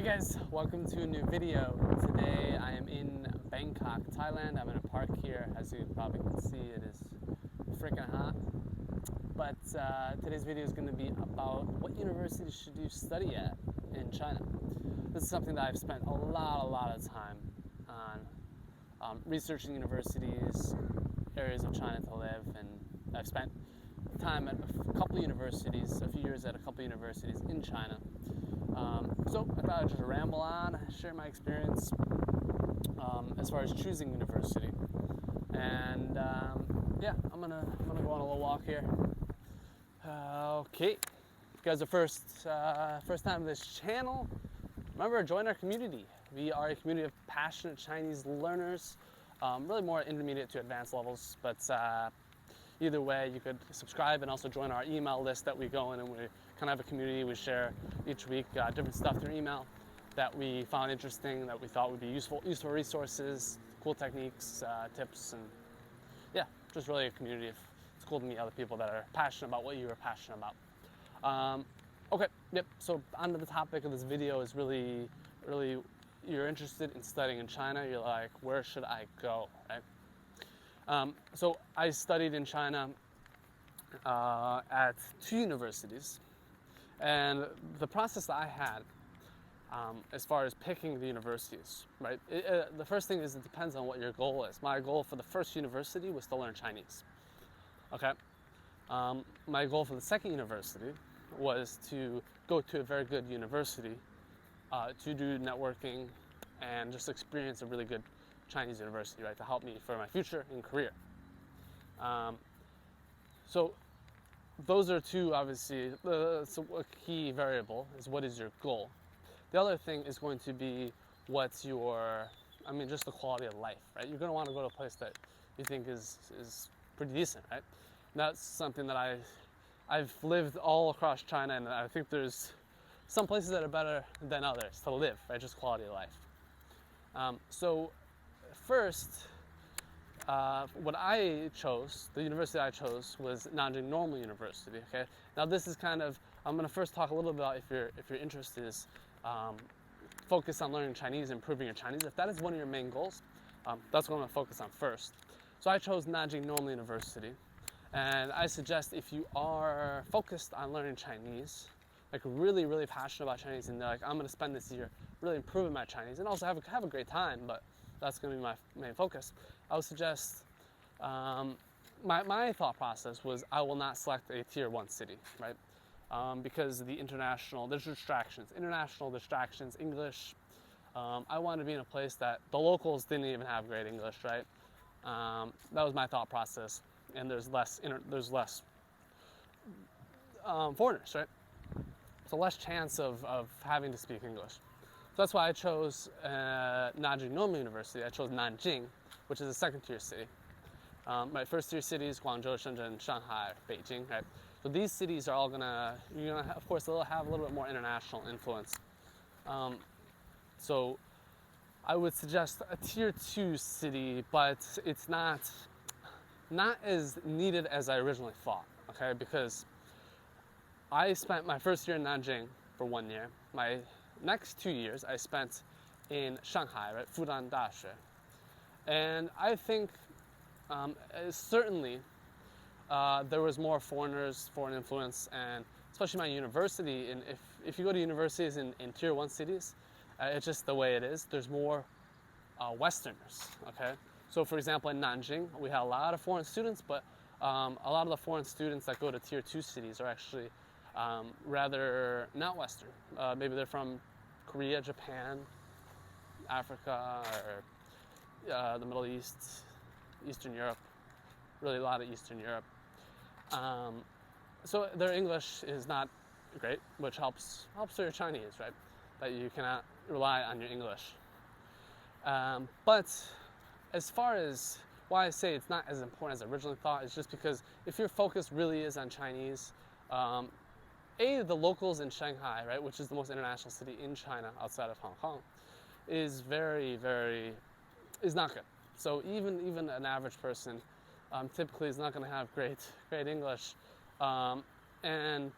guys, welcome to a new video. Today I am in Bangkok, Thailand. I'm in a park here. As you probably can see, it is freaking hot. But today's video is going to be about what university should you study at in China. This is something that I've spent a lot of time on researching universities, areas of China to live, and I've spent time at a couple universities, a few years at a couple universities in China. So I thought I'd just ramble on, share my experience as far as choosing university, and yeah, I'm gonna go on a little walk here. Okay, if you guys are first time to this channel, remember, join our community. We are a community of passionate Chinese learners, really more intermediate to advanced levels, but either way, you could subscribe and also join our email list that we go in, and we kind of have a community. We share each week different stuff through email that we found interesting, that we thought would be useful resources, cool techniques, tips, and yeah, just really a community. It's cool to meet other people that are passionate about what you are passionate about. Okay, yep, so onto the topic of this video is really, you're interested in studying in China. You're like, where should I go, right? So I studied in China at 2 universities, and the process that I had as far as picking the universities, right? The first thing is it depends on what your goal is. My goal for the first university was to learn Chinese, okay? My goal for the second university was to go to a very good university to do networking and just experience a really good Chinese university, right, to help me for my future and career. So those are two, obviously. So a key variable is what is your goal. The other thing is going to be what's your, just the quality of life, right? You're going to want to go to a place that you think is pretty decent, right? And that's something that I've lived all across China, and I think there's some places that are better than others to live, right? Just quality of life. So first, what I chose, the university I chose, was Nanjing Normal University. Okay. Now this is kind of, I'm going to first talk a little bit about if your interest is focused on learning Chinese, improving your Chinese. If that is one of your main goals, that's what I'm going to focus on first. So I chose Nanjing Normal University, and I suggest if you are focused on learning Chinese, like really passionate about Chinese, and they're like, I'm going to spend this year really improving my Chinese, and also have a great time, but that's going to be my main focus, I would suggest, my thought process was I will not select a tier 1 city, right? Because there's distractions, international distractions, English. I wanted to be in a place that the locals didn't even have great English, right? That was my thought process, and there's less foreigners, right? So less chance of having to speak English. So that's why I chose Nanjing Normal University. I chose Nanjing, which is a second-tier city. My first-tier cities, Guangzhou, Shenzhen, Shanghai, Beijing, right? So these cities are all of course, they'll have a little bit more international influence. So I would suggest a tier 2 city, but it's not as needed as I originally thought, okay? Because I spent my first year in Nanjing for 1 year. My next 2 years I spent in Shanghai, right, Fudan Dashi. And I think certainly there was more foreign influence, and especially my university. And if you go to universities in tier 1 cities, it's just the way it is. There's more Westerners, okay? So for example, in Nanjing, we had a lot of foreign students, but a lot of the foreign students that go to tier 2 cities are actually rather not Western. Maybe they're from Korea, Japan, Africa, or the Middle East, Eastern Europe, really a lot of Eastern Europe. So their English is not great, which helps your Chinese, right? That you cannot rely on your English. But as far as why I say it's not as important as I originally thought, is just because if your focus really is on Chinese, the locals in Shanghai, right, which is the most international city in China outside of Hong Kong, is is not good. So even an average person typically is not going to have great English, and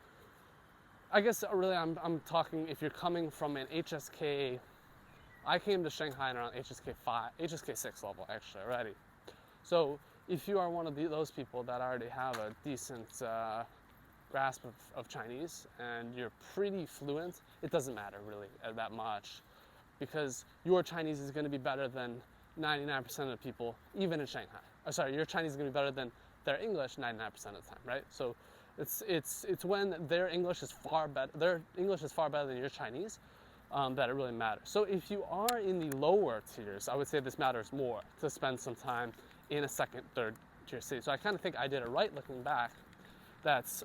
I guess really I'm talking if you're coming from an HSK. I came to Shanghai around HSK 5, HSK 6 level actually already. So if you are one of those people that already have a decent grasp of Chinese and you're pretty fluent, it doesn't matter really that much, because your Chinese is going to be better than 99% of the people, even in Shanghai. Sorry, your Chinese is going to be better than their English 99% of the time, right? So it's when their English is far better than your Chinese, that it really matters. So if you are in the lower tiers, I would say this matters more to spend some time in a second, third tier city. So I kind of think I did it right looking back. That's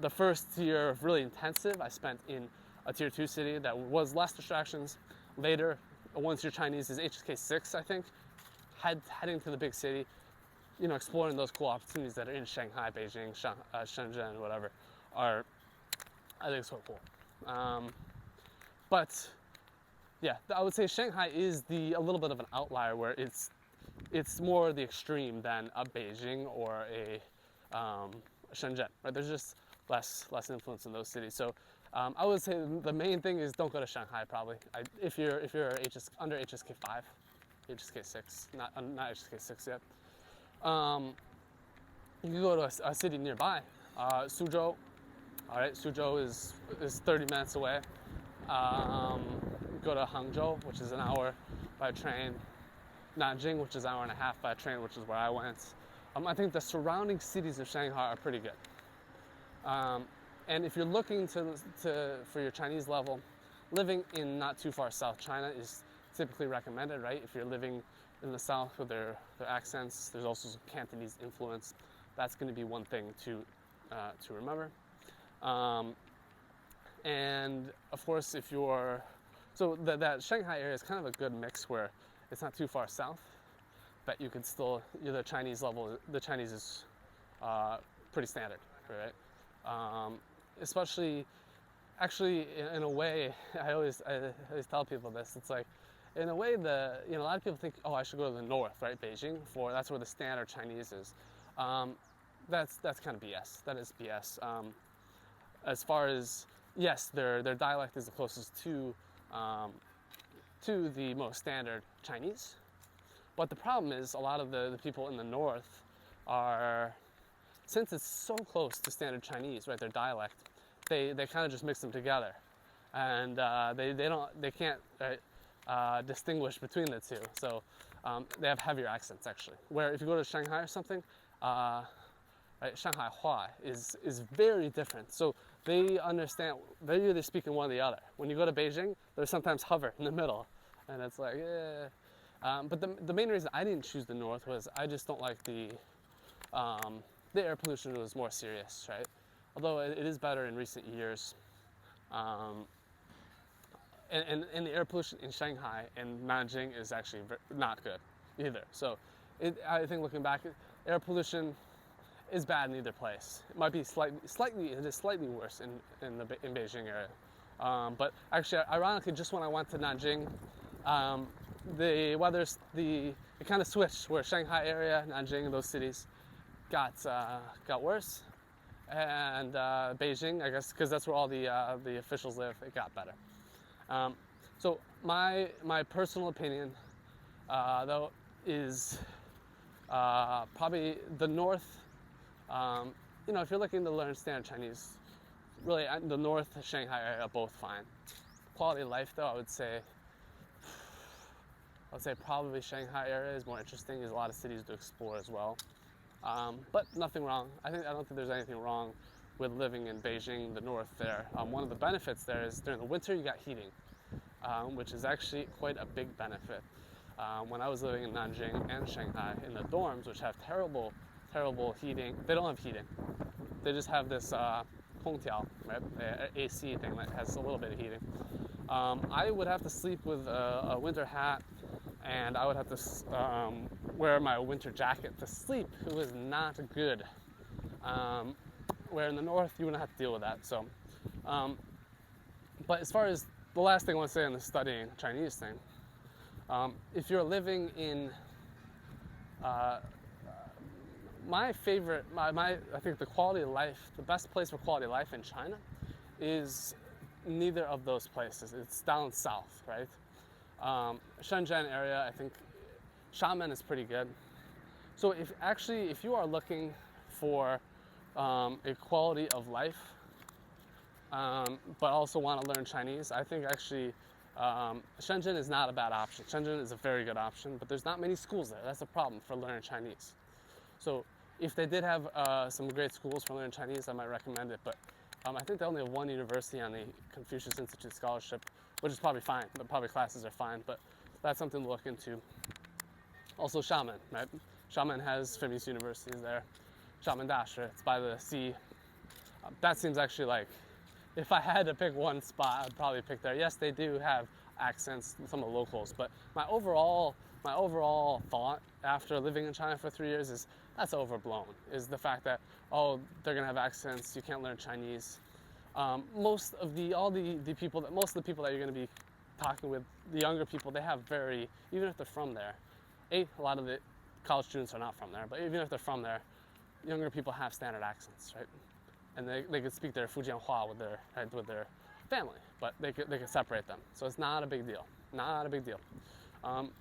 the first tier of really intensive I spent in a tier 2 city that was less distractions. Later, once your Chinese is HSK 6, I think, heading to the big city, you know, exploring those cool opportunities that are in Shanghai, Beijing, Shenzhen, whatever, are, I think, so cool. But yeah, I would say Shanghai is a little bit of an outlier where it's more the extreme than a Beijing or a Shenzhen, right? There's just less influence in those cities. So I would say the main thing is don't go to Shanghai probably. If you're under HSK 5, HSK 6, not HSK 6 yet. You can go to a city nearby, Suzhou. All right, Suzhou is 30 minutes away. Go to Hangzhou, which is an hour by train. Nanjing, which is an hour and a half by train, which is where I went. I think the surrounding cities of Shanghai are pretty good. And if you're looking for your Chinese level, living in not too far south China is typically recommended, right? If you're living in the south with their accents, there's also some Cantonese influence. That's going to be one thing to remember. And of course, if you're that Shanghai area is kind of a good mix where it's not too far south, but you can still the Chinese level. The Chinese is pretty standard, right? Especially, actually, in a way, I always tell people this. It's like, in a way, a lot of people think, oh, I should go to the north, right, Beijing, that's where the standard Chinese is. That's kind of BS. That is BS. As far as, yes, their dialect is the closest to the most standard Chinese, but the problem is a lot of the people in the north are, since it's so close to standard Chinese, right, their dialect, they kind of just mix them together, and they can't distinguish between the two. So they have heavier accents actually. Where if you go to Shanghai or something, right, Shanghai Hua is very different. So they understand, they either speak in one or the other. When you go to Beijing, they sometimes hover in the middle, and it's like, but the main reason I didn't choose the north was I just don't like the air pollution was more serious, right? Although it is better in recent years. And the air pollution in Shanghai and Nanjing is actually not good either. So I think looking back, air pollution is bad in either place. It might be slightly worse in Beijing area. But actually, ironically, just when I went to Nanjing, the weather's it kind of switched where Shanghai area, Nanjing, those cities got worse, and Beijing, I guess, because that's where all the officials live, it got better. So my personal opinion, though, is probably the north. If you're looking to learn standard Chinese, really the north, Shanghai area are both fine. Quality of life, though, I would say probably Shanghai area is more interesting. There's a lot of cities to explore as well, but nothing wrong. I don't think there's anything wrong with living in Beijing, the north there. One of the benefits there is during the winter you got heating, which is actually quite a big benefit. When I was living in Nanjing and Shanghai in the dorms, which have terrible heating, they don't have heating. They just have this Hongtiao, right, AC thing that has a little bit of heating. I would have to sleep with a winter hat, and I would have to wear my winter jacket to sleep. It was not good. Where in the north, you wouldn't have to deal with that. So, but as far as the last thing I want to say on the studying Chinese thing, if you're living in my favorite, I think the quality of life, the best place for quality of life in China is neither of those places. It's down south, right? Shenzhen area, I think Xiamen is pretty good. So if you are looking for a quality of life, but also want to learn Chinese, I think actually Shenzhen is not a bad option. Shenzhen is a very good option, but there's not many schools there. That's a problem for learning Chinese. So if they did have some great schools for learning Chinese, I might recommend it. But I think they only have one university on the Confucius Institute Scholarship, which is probably fine. The public classes are fine, but that's something to look into. Also Xiamen, right? Xiamen has famous universities there. Xiamen Dashi, it's by the sea. That seems actually like, if I had to pick one spot, I'd probably pick there. Yes, they do have accents, some of the locals, but my overall thought after living in China for 3 years is that's overblown. Is the fact that, oh, they're gonna have accents, you can't learn Chinese. Most of the people that you're gonna be talking with, the younger people, they have even if they're from there, a lot of the college students are not from there, but even if they're from there, younger people have standard accents, right? And they could speak their Fujianhua with their family, but they could separate them. So it's not a big deal. Not a big deal.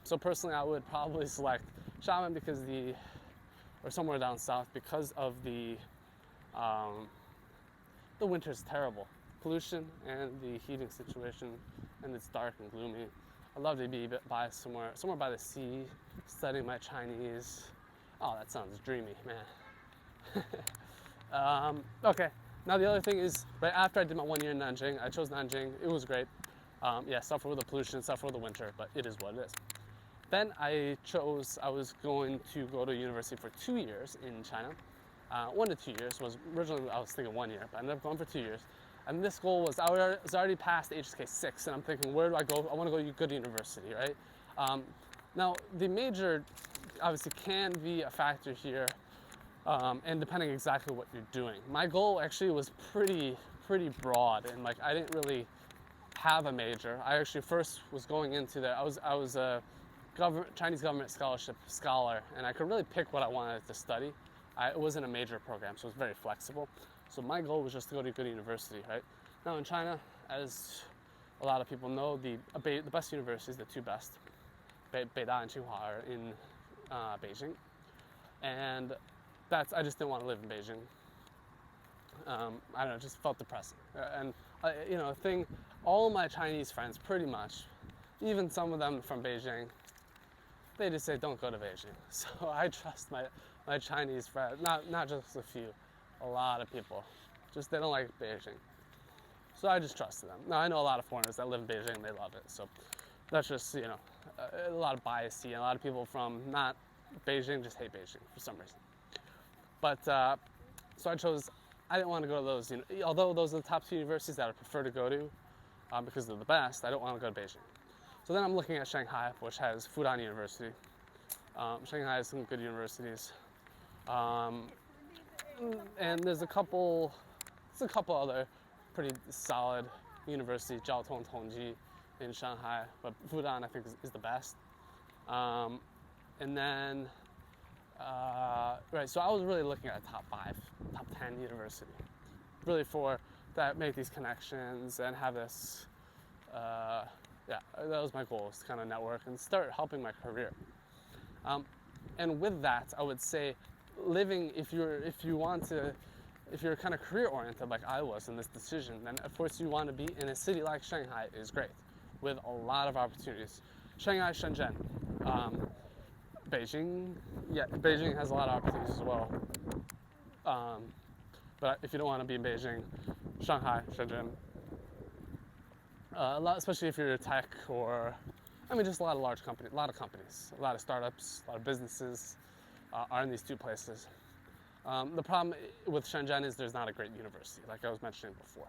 So personally, I would probably select Xiamen or somewhere down south because of the winter's terrible. Pollution and the heating situation, and it's dark and gloomy. I'd love to be by somewhere by the sea, studying my Chinese. Oh, that sounds dreamy, man. Okay, now the other thing is, right after I did my 1 year in Nanjing, I chose Nanjing. It was great. Yeah, suffer with the pollution, suffer with the winter, but it is what it is. Then I was going to go to university for 2 years in China. 1 to 2 years was originally, I was thinking 1 year, but I ended up going for 2 years. And this goal was, I was already past HSK 6, and I'm thinking, where do I go? I want to go to a good university, right? Now, the major obviously can be a factor here, and depending exactly what you're doing. My goal actually was pretty broad, and like I didn't really have a major. I actually first was going into there. I was a Chinese government scholarship scholar, and I could really pick what I wanted to study. It wasn't a major program, so it was very flexible. So my goal was just to go to a good university, right? Now in China, as a lot of people know, the best universities, the two best, Beida and Tsinghua, are in Beijing, and I just didn't want to live in Beijing. I don't know, it just felt depressing. And all my Chinese friends, pretty much, even some of them from Beijing, they just say don't go to Beijing. So I trust my Chinese friends, not just a few, a lot of people, just they don't like Beijing. So I just trusted them. Now I know a lot of foreigners that live in Beijing and they love it. So that's just a lot of bias, and a lot of people from not Beijing just hate Beijing for some reason. But so I didn't want to go to those, although those are the top two universities that I prefer to go to because they're the best, I don't want to go to Beijing. So then I'm looking at Shanghai, which has Fudan University. Shanghai has some good universities. And there's a couple other pretty solid universities, Jiao Tong Tongji in Shanghai, but Fudan I think is the best. And then, right, so I was really looking at a top 10 university, really for that, make these connections and have this, yeah, that was my goal, is to kind of network and start helping my career. And with that, I would say, if you're kind of career oriented like I was in this decision, then of course you want to be in a city like Shanghai is great, with a lot of opportunities. Shanghai, Shenzhen, Beijing, yeah, Beijing has a lot of opportunities as well. But if you don't want to be in Beijing, Shanghai, Shenzhen, especially if you're tech or, just a lot of large companies, a lot of startups, a lot of businesses are in these two places. The problem with Shenzhen is there's not a great university, like I was mentioning before.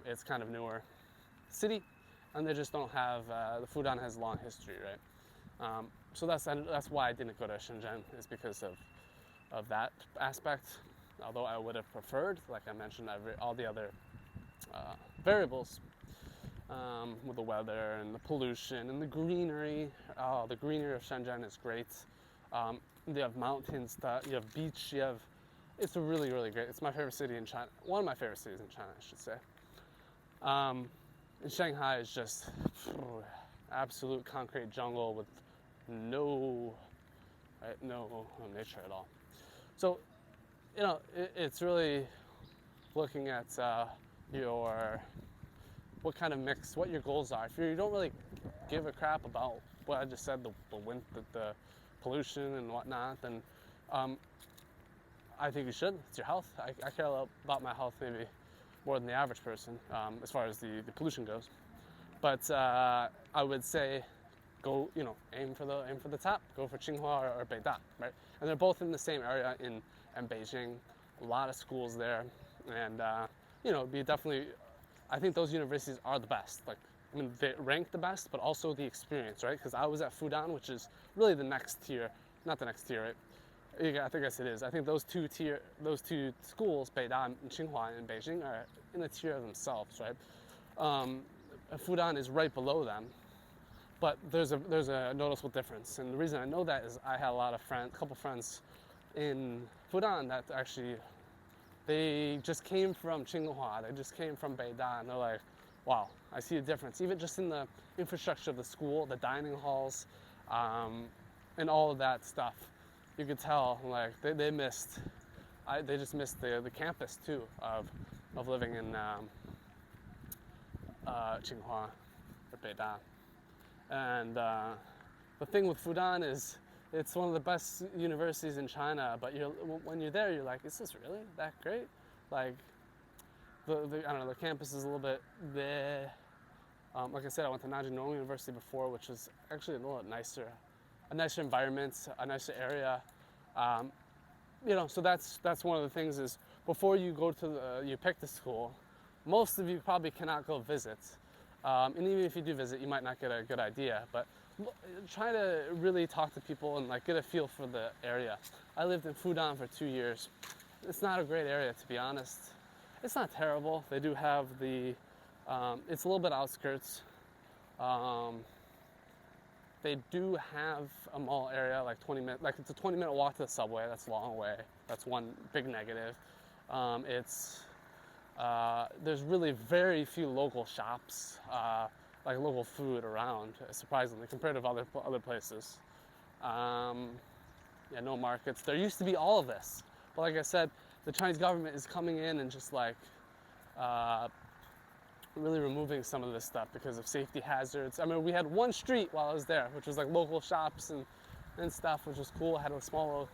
It's kind of newer city, and they just don't have, the Fudan has a long history, right? So that's why I didn't go to Shenzhen, is because of that aspect. Although I would have preferred, like I mentioned, all the other variables with the weather and the pollution and the greenery. Oh, the greenery of Shenzhen is great. You have mountains, you have beach, it's really, really great. It's my favorite city in China. One of my favorite cities in China, I should say. In Shanghai is just absolute concrete jungle with no nature at all. So, it's really looking at what kind of mix, what your goals are. If you don't really give a crap about what I just said, the wind, the pollution and whatnot, then I think you should. It's your health. I care about my health maybe more than the average person as far as the pollution goes. But I would say go, aim for the top. Go for Tsinghua or Beida, right? And they're both in the same area in Beijing. A lot of schools there, and be definitely. I think those universities are the best. They rank the best, but also the experience, right? Because I was at Fudan, which is really the next tier, not the next tier, right? I guess it is. I think those two schools, Beida and Tsinghua in Beijing, are in a tier of themselves, right? Fudan is right below them, but there's a noticeable difference. And the reason I know that is I had a couple friends in Fudan that actually they just came from Tsinghua, they just came from Beida, and they're like, wow, I see a difference. Even just in the infrastructure of the school, the dining halls, and all of that stuff. You could tell, they just missed the campus too of living in Tsinghua or Beida. And the thing with Fudan is it's one of the best universities in China, but when you're there, you're like, is this really that great? I don't know, the campus is a little bit bleh. Like I said, I went to Nanjing Normal University before, which was actually a little nicer environment, a nicer area. So that's one of the things is before you go to you pick the school, most of you probably cannot go visit. And even if you do visit, you might not get a good idea, but try to really talk to people and get a feel for the area. I lived in Fudan for 2 years. It's not a great area, to be honest. It's not terrible. They do have it's a little bit outskirts. They do have a mall area, 20 minutes, it's a 20-minute walk to the subway. That's a long way. That's one big negative. There's really very few local shops, local food around, surprisingly, compared to other places. No markets. There used to be all of this, but like I said, the Chinese government is coming in and just really removing some of this stuff because of safety hazards. I mean, we had one street while I was there, which was local shops and stuff, which was cool. It had a small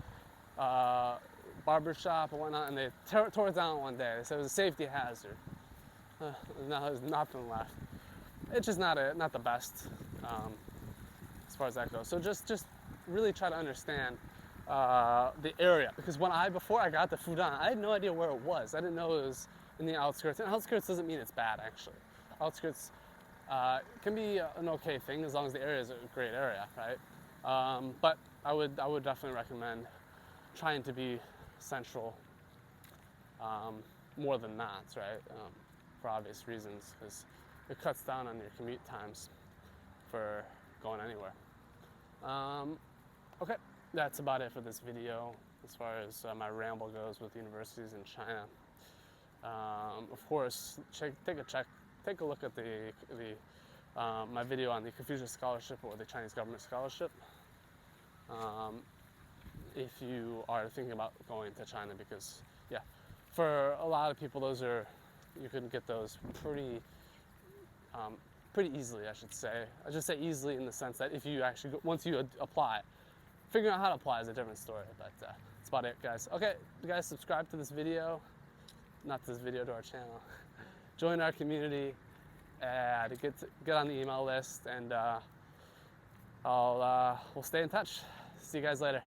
barber shop and whatnot, and they tore it down one day. They said it was a safety hazard. Now there's nothing left. It's just not the best as far as that goes. So just really try to understand the area, because before I got to Fudan, I had no idea where it was. I didn't know it was in the outskirts. And outskirts doesn't mean it's bad, actually. Outskirts can be an okay thing as long as the area is a great area, right? But I would definitely recommend trying to be central more than not, right? For obvious reasons, because it cuts down on your commute times for going anywhere. Okay, that's about it for this video as far as my ramble goes with universities in China. Of course, take a look at my video on the Confucius Scholarship or the Chinese Government Scholarship. If you are thinking about going to China, because for a lot of people you can get those pretty easily, I should say. I just say easily in the sense that if you actually once you apply, figuring out how to apply is a different story. But that's about it, guys. Okay, you guys subscribe to this video, not this video, to our channel. Join our community to get on the email list, and we'll stay in touch. See you guys later.